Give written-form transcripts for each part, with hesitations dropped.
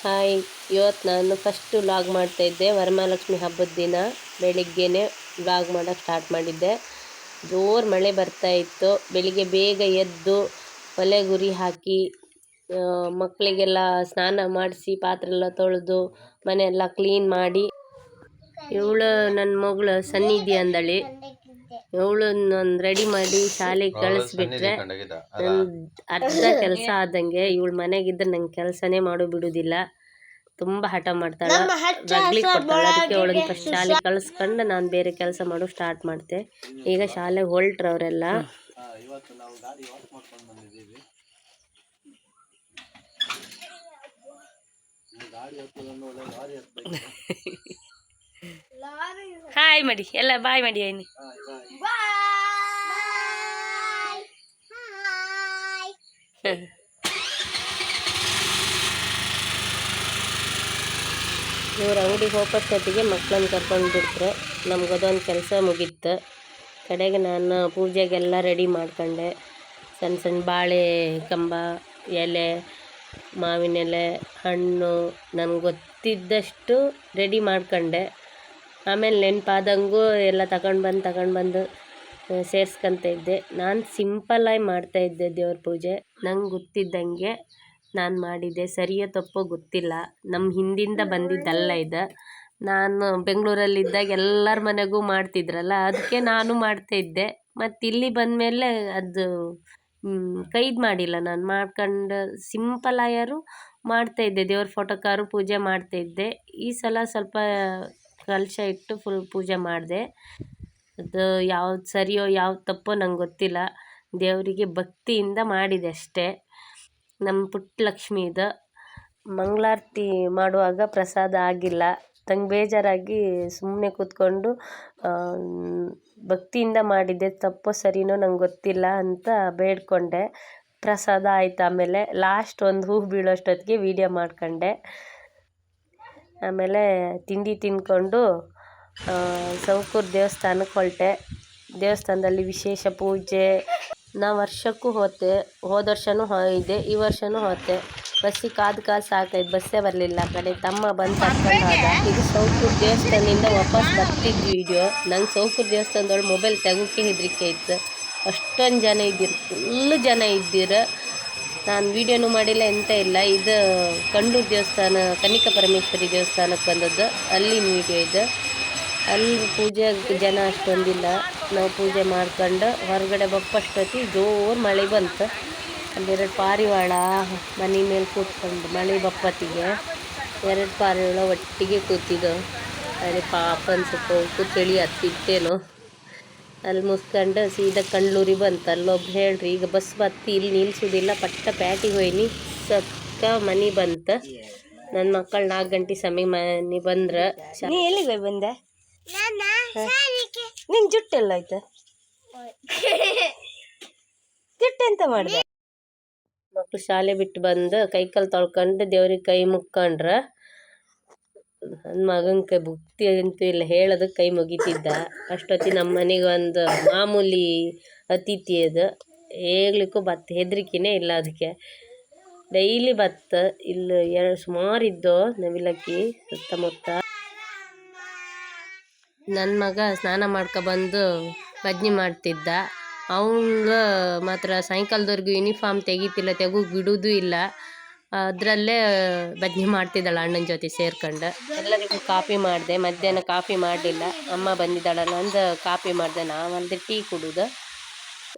Hi, ಇವತ್ತು ನಾನು first vlog ಮಾಡ್ತಾಯಿದ್ದೆ. ವರಮಹಾಲಕ್ಷ್ಮಿ ಹಬ್ಬದ ದಿನ ಬೆಳಿಗ್ಗೆನೇ ವ್ಲಾಗ್ ಮಾಡೋಕ್ಕೆ ಸ್ಟಾರ್ಟ್ ಮಾಡಿದ್ದೆ. ಜೋರು ಮಳೆ ಬರ್ತಾಯಿತ್ತು. ಬೆಳಿಗ್ಗೆ ಬೇಗ ಎದ್ದು ಒಲೆ ಗುರಿ ಹಾಕಿ ಮಕ್ಕಳಿಗೆಲ್ಲ ಸ್ನಾನ ಮಾಡಿಸಿ ಪಾತ್ರೆ ಎಲ್ಲ ತೊಳೆದು ಮನೆಯೆಲ್ಲ ಕ್ಲೀನ್ ಮಾಡಿ, ಇವಳು ನನ್ನ ಮಗಳು ಸನ್ನಿಧಿ ಅಂದಳಿ, ಇವಳನ್ನ ರೆಡಿ ಮಾಡಿ ಶಾಲೆಗೆ ಕಳಿಸ್ಬಿಟ್ರೆ ನನ್ನ ಅರ್ಧ ಕೆಲಸ ಆದಂಗೆ. ಇವಳು ಮನೆಗಿದ್ರೆ ನಂಗೆ ಕೆಲಸನೇ ಮಾಡೋ ಬಿಡೋದಿಲ್ಲ. ತುಂಬ ಹಠ ಮಾಡ್ತಾಳೆ, ರಗ್ಲಿ ಕೊಡ್ತಾಳೆ. ಅದಕ್ಕೆ ಅವಳನ್ನ ಫಸ್ಟ್ ಶಾಲೆಗೆ ಕಳಿಸ್ಕೊಂಡು ನಾನು ಬೇರೆ ಕೆಲಸ ಮಾಡೋ ಸ್ಟಾರ್ಟ್ ಮಾಡ್ತೆ. ಈಗ ಶಾಲೆಗೆ ಹೊರಟ್ರು ಅವರೆಲ್ಲ. ಹಾಯ್ ಮಾಡಿ ಎಲ್ಲ, ಬಾಯ್ ಮಾಡಿ ಐನಿ. ಇವ್ರು ಅಂಗಡಿಗೆ ಹೋಗೋಷ್ಟೊತ್ತಿಗೆ ಮಕ್ಕಳನ್ನ ಕರ್ಕೊಂಡು ಬಿಡ್ತಾರೆ. ನಮ್ಗದೊಂದು ಕೆಲಸ ಮುಗೀತು. ಕಡೆಗೆ ನಾನು ಪೂಜೆಗೆಲ್ಲ ರೆಡಿ ಮಾಡ್ಕೊಂಡೆ. ಸಣ್ಣ ಸಣ್ಣ ಬಾಳೆ ಕಂಬ, ಎಲೆ, ಮಾವಿನ ಎಲೆ, ಹಣ್ಣು ನನಗೆ ಗೊತ್ತಿದ್ದಷ್ಟು ರೆಡಿ ಮಾಡ್ಕೊಂಡೆ. ಆಮೇಲೆ ನೆನಪಾದಂಗೂ ಎಲ್ಲ ತಗೊಂಡು ಬಂದು ಸೇರಿಸ್ಕೊಂತ ಇದ್ದೆ. ನಾನು ಸಿಂಪಲ್ಲಾಗಿ ಮಾಡ್ತಾಯಿದ್ದೆ ದೇವ್ರ ಪೂಜೆ. ನಂಗೆ ಗೊತ್ತಿದ್ದಂಗೆ ನಾನು ಮಾಡಿದ್ದೆ. ಸರಿಯೋ ತಪ್ಪೋ ಗೊತ್ತಿಲ್ಲ, ನಮ್ಮ ಹಿಂದಿಂದ ಬಂದಿದ್ದಲ್ಲ ಇದು. ನಾನು ಬೆಂಗಳೂರಲ್ಲಿದ್ದಾಗ ಎಲ್ಲರ ಮನೆಗೂ ಮಾಡ್ತಿದ್ರಲ್ಲ, ಅದಕ್ಕೆ ನಾನು ಮಾಡ್ತಾಯಿದ್ದೆ. ಮತ್ತು ಇಲ್ಲಿ ಬಂದಮೇಲೆ ಅದು ಕೈದು ಮಾಡಿಲ್ಲ. ನಾನು ಮಾಡ್ಕೊಂಡು ಸಿಂಪಲ್ಲಾಯಾರು ಮಾಡ್ತಾಯಿದ್ದೆ. ದೇವ್ರ ಫೋಟೋಕ್ಕಾರು ಪೂಜೆ ಮಾಡ್ತಾಯಿದ್ದೆ. ಈ ಸಲ ಸ್ವಲ್ಪ ಕಲಶ ಇಟ್ಟು ಫುಲ್ ಪೂಜೆ ಮಾಡಿದೆ. ಅದು ಯಾವ್ದು ಸರಿಯೋ ಯಾವ್ದು ತಪ್ಪೋ ನಂಗೆ ಗೊತ್ತಿಲ್ಲ. ದೇವರಿಗೆ ಭಕ್ತಿಯಿಂದ ಮಾಡಿದೆ ಅಷ್ಟೇ. ನಮ್ಮ ಪುಟ್ಟ ಲಕ್ಷ್ಮೀದು ಮಂಗಳಾರತಿ ಮಾಡುವಾಗ ಪ್ರಸಾದ ಆಗಿಲ್ಲ. ನಂಗೆ ಬೇಜಾರಾಗಿ ಸುಮ್ಮನೆ ಕೂತ್ಕೊಂಡು ಭಕ್ತಿಯಿಂದ ಮಾಡಿದ್ದೆ. ತಪ್ಪೋ ಸರಿನೋ ನಂಗೆ ಗೊತ್ತಿಲ್ಲ ಅಂತ ಬೇಡ್ಕೊಂಡೆ. ಪ್ರಸಾದ ಆಯ್ತು. ಆಮೇಲೆ ಲಾಸ್ಟ್ ಒಂದು ಹೂ ಬೀಳೋಷ್ಟೊತ್ತಿಗೆ ವೀಡಿಯೋ ಮಾಡ್ಕೊಂಡೆ. ಆಮೇಲೆ ತಿಂಡಿ ತಿಂದ್ಕೊಂಡು ಸೌಕೂರು ದೇವಸ್ಥಾನಕ್ಕೆ ಹೊರಟೆ. ದೇವಸ್ಥಾನದಲ್ಲಿ ವಿಶೇಷ ಪೂಜೆ. ನಾ ವರ್ಷಕ್ಕೂ ಹೋತೆ, ಹೋದ ವರ್ಷವೂ ಹೋಗಿದ್ದೆ, ಈ ವರ್ಷವೂ ಹೋತೆ. ಬಸ್ಸಿಗೆ ಕಾದು ಸಾಕಾಯ್ತು, ಬಸ್ಸೇ ಬರಲಿಲ್ಲ. ಕಡೆ ತಮ್ಮ ಬಂದು ಕರ್ಕೊಂಡು ಹೋದ. ಇದು ಸೌಕೂರು ದೇವಸ್ಥಾನದಿಂದ ವಾಪಸ್ ಬರ್ತಿದ್ದು ವಿಡಿಯೋ. ನಂಗೆ ಸೌಕೂರು ದೇವಸ್ಥಾನದೊಳಗೆ ಮೊಬೈಲ್ ತೆಗೋಕ್ಕೆ ಹೆದರಿಕೆ ಇತ್ತು. ಅಷ್ಟೊಂದು ಜನ ಇದ್ದಿರು, ಫುಲ್ಲು ಜನ ಇದ್ದಿರು. ನಾನು ವೀಡಿಯೋನೂ ಮಾಡಿಲ್ಲ, ಎಂತ ಇಲ್ಲ. ಇದು ಕಂಡೂರು ದೇವಸ್ಥಾನ, ಕನ್ನಿಕಾ ಪರಮೇಶ್ವರಿ ದೇವಸ್ಥಾನಕ್ಕೆ ಬಂದದ್ದು, ಅಲ್ಲಿನ ವೀಡಿಯೋ ಇದು. ಅಲ್ಲಿ ಪೂಜೆಗೆ ಜನ ಅಷ್ಟೊಂದಿಲ್ಲ. ನಾವು ಪೂಜೆ ಮಾಡ್ಕೊಂಡು ಹೊರಗಡೆ ಬಪ್ಪಷ್ಟೊತ್ತಿಗೆ ಜೋರು ಮಳೆ ಬಂತು. ಅಲ್ಲೆರಡು ಪಾರಿವಾಳ ಮನೆ ಮೇಲೆ ಕೂತ್ಕೊಂಡು ಮಳೆ ಬಪ್ಪತ್ತಿಗೆ ಎರಡು ಪಾರಿವಾಳ ಒಟ್ಟಿಗೆ ಕೂತಿದ್ದು. ಅಲ್ಲಿ ಪಾಪ ಅನ್ಸುತ್ತೆ, ಅವಕ್ಕೂ ಚಳಿ ಹತ್ತಿತ್ತೇನೋ. ಅಲ್ಲಿ ಮುಸ್ಕೊಂಡು ಸೀದಾ ಕಂಡ್ಲೂರಿಗೆ ಬಂತು. ಅಲ್ಲೊಬ್ರು ಹೇಳ್ರಿ, ಈಗ ಬಸ್ ಬತ್ತಿ ಇಲ್ಲಿ ನಿಲ್ಸೋದಿಲ್ಲ, ಪಟ್ಟ ಪ್ಯಾಟಿಗೆ ಹೋಯ್ನಿ, ಸಕ್ಕ ಮನೆ ಬಂತು. ನನ್ನ ಮಕ್ಕಳು 4 ಗಂಟೆ ಸಮಯ ಮನೆ ಬಂದ್ರೆ. ನೀ ಎಲ್ಲಿಗೆ ಹೋಗಿ ಬಂದೆ? ನಿನ್ನ ಜುಟ್ಟೆಲ್ಲ ಆಯ್ತಾ? ಜುಟ್ಟು ಎಂತ ಮಾಡಿದೆ? ಮಕ್ಕಳು ಶಾಲೆ ಬಿಟ್ಟು ಬಂದು ಕೈಕಾಲು ತೊಳ್ಕೊಂಡು ದೇವ್ರಿಗೆ ಕೈ ಮುಕ್ಕೊಂಡ್ರೆ. ನನ್ನ ಮಗನ ಕೈ ಭಕ್ತಿ ಅಂತೂ ಇಲ್ಲ, ಹೇಳೋದಕ್ಕೆ ಕೈ ಮುಗಿತಿದ್ದ. ಅಷ್ಟೊತ್ತಿ ನಮ್ಮ ಮನೆಗೆ ಒಂದು ಮಾಮೂಲಿ ಅತಿಥಿ ಅದು, ಹೇಗ್ಲಿಕ್ಕೂ ಬತ್ತ, ಹೆದರಿಕೆನೇ ಇಲ್ಲ ಅದಕ್ಕೆ. ಡೈಲಿ ಬತ್ತ. ಇಲ್ಲಿ ಸುಮಾರು ಇದ್ದು ನವಿಲಕ್ಕಿ ಸುತ್ತಮುತ್ತ. ನನ್ನ ಮಗ ಸ್ನಾನ ಮಾಡ್ಕೊಬಂದು ಭಜನೆ ಮಾಡ್ತಿದ್ದ. ಅವನು ಮಾತ್ರ ಸಾಯಂಕಾಲದವರೆಗೂ ಯೂನಿಫಾರ್ಮ್ ತೆಗಿತಿಲ್ಲ, ಬಿಡೋದು ಇಲ್ಲ. ಅದರಲ್ಲೇ ಭಜನೆ ಮಾಡ್ತಿದ್ದಾಳೆ ಅಣ್ಣನ ಜೊತೆ ಸೇರ್ಕೊಂಡು. ಎಲ್ಲರಿಗೂ ಕಾಫಿ ಮಾಡಿದೆ. ಮಧ್ಯಾಹ್ನ ಕಾಫಿ ಮಾಡಲಿಲ್ಲ, ಅಮ್ಮ ಬಂದಿದ್ದಾಳಲ್ಲ ಅಂದು ಕಾಫಿ ಮಾಡಿದೆ. ನಾವಂದ್ರೆ ಟೀ ಕುಡೋದು,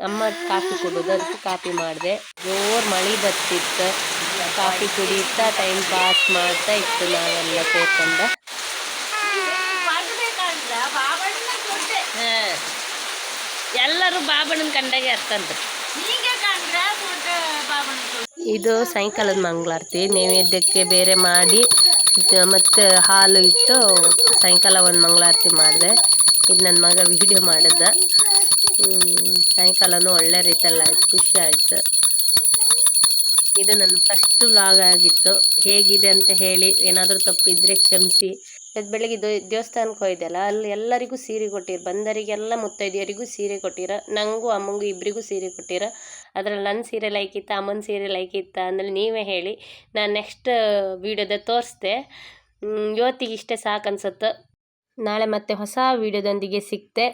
ಅಮ್ಮ ಕಾಫಿ ಕುಡೋದು, ಅದಕ್ಕೆ ಕಾಫಿ ಮಾಡಿದೆ. ಜೋರು ಮಳೆ ಬರ್ತಿತ್ತು. ಕಾಫಿ ಕುಡಿಯುತ್ತಾ ಟೈಮ್ ಪಾಸ್ ಮಾಡ್ತಾ ಇತ್ತು ನಾವೆಲ್ಲ ಸೇರ್ಕೊಂಡು. ಎಲ್ಲರೂ ಬಾಬಣ್ಣನ ಕಂಡಾಗೆ ಅರ್ಥಂತ. ಇದು ಸಾಯಂಕಾಲದ ಮಂಗಳಾರತಿ. ನೈವೇದ್ಯಕ್ಕೆ ಬೇರೆ ಮಾಡಿ ಮತ್ತು ಹಾಲು ಇಟ್ಟು ಸಾಯಂಕಾಲ ಒಂದು ಮಂಗಳಾರತಿ ಮಾಡಿದೆ. ಇದು ನನ್ನ ಮಗ ವಿಡಿಯೋ ಮಾಡಿದ್ದ. ಸಾಯಂಕಾಲನೂ ಒಳ್ಳೆ ರೀತಿಯಲ್ಲಿ ಆಯ್ತು, ಖುಷಿ ಆಯಿತು. ಇದು ನನ್ನ ಫಸ್ಟ್ ವ್ಲಾಗ್ ಆಗಿತ್ತು. ಹೇಗಿದೆ ಅಂತ ಹೇಳಿ, ಏನಾದರೂ ತಪ್ಪಿದ್ರೆ ಕ್ಷಮಿಸಿ. ಇವತ್ತು ಬೆಳಿಗ್ಗೆ ದೇವಸ್ಥಾನಕ್ಕೆ ಹೋಯ್ದಲ್ಲ, ಅಲ್ಲಿ ಎಲ್ಲರಿಗೂ ಸೀರೆ ಕೊಟ್ಟಿರು, ಬಂದರಿಗೆಲ್ಲ ಮುತ್ತೈದೆಯರಿಗೂ ಸೀರೆ ಕೊಟ್ಟಿರ, ನನಗೂ ಅಮ್ಮಂಗೂ ಇಬ್ಬರಿಗೂ ಸೀರೆ ಕೊಟ್ಟಿರ. ಅದ್ರಲ್ಲಿ ನನ್ನ ಸೀರೆ ಲೈಕ್ ಇತ್ತ, ಅಮ್ಮನ ಸೀರೆ ಲೈಕ್ ಇತ್ತ ಅಂದರೆ ನೀವೇ ಹೇಳಿ. ನಾನು ನೆಕ್ಸ್ಟ್ ವೀಡಿಯೋದ ತೋರಿಸ್ದೆ. ಇವತ್ತಿಗೆ ಇಷ್ಟೇ ಸಾಕು ಅನ್ಸುತ್ತೆ. ನಾಳೆ ಮತ್ತೆ ಹೊಸ ವೀಡಿಯೋದೊಂದಿಗೆ ಸಿಗ್ತೆ.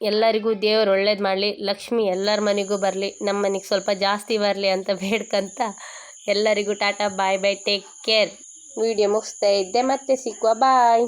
ಎಲ್ಲರಿಗೂ ದೇವರು ಒಳ್ಳೇದು ಮಾಡಲಿ, ಲಕ್ಷ್ಮಿ ಎಲ್ಲರ ಮನೆಗೂ ಬರಲಿ, ನಮ್ಮ ಮನೆಗೆ ಸ್ವಲ್ಪ ಜಾಸ್ತಿ ಬರಲಿ ಅಂತ ಬೇಡ್ಕಂತ ಎಲ್ಲರಿಗೂ ಟಾಟಾ ಬಾಯ್ ಬಾಯ್, ಟೇಕ್ ಕೇರ್. ವಿಡಿಯೋ ಮುಗಿಸ್ತಾ ಇದ್ದೆ, ಮತ್ತೆ ಸಿಕ್ಕುವ, ಬಾಯ್.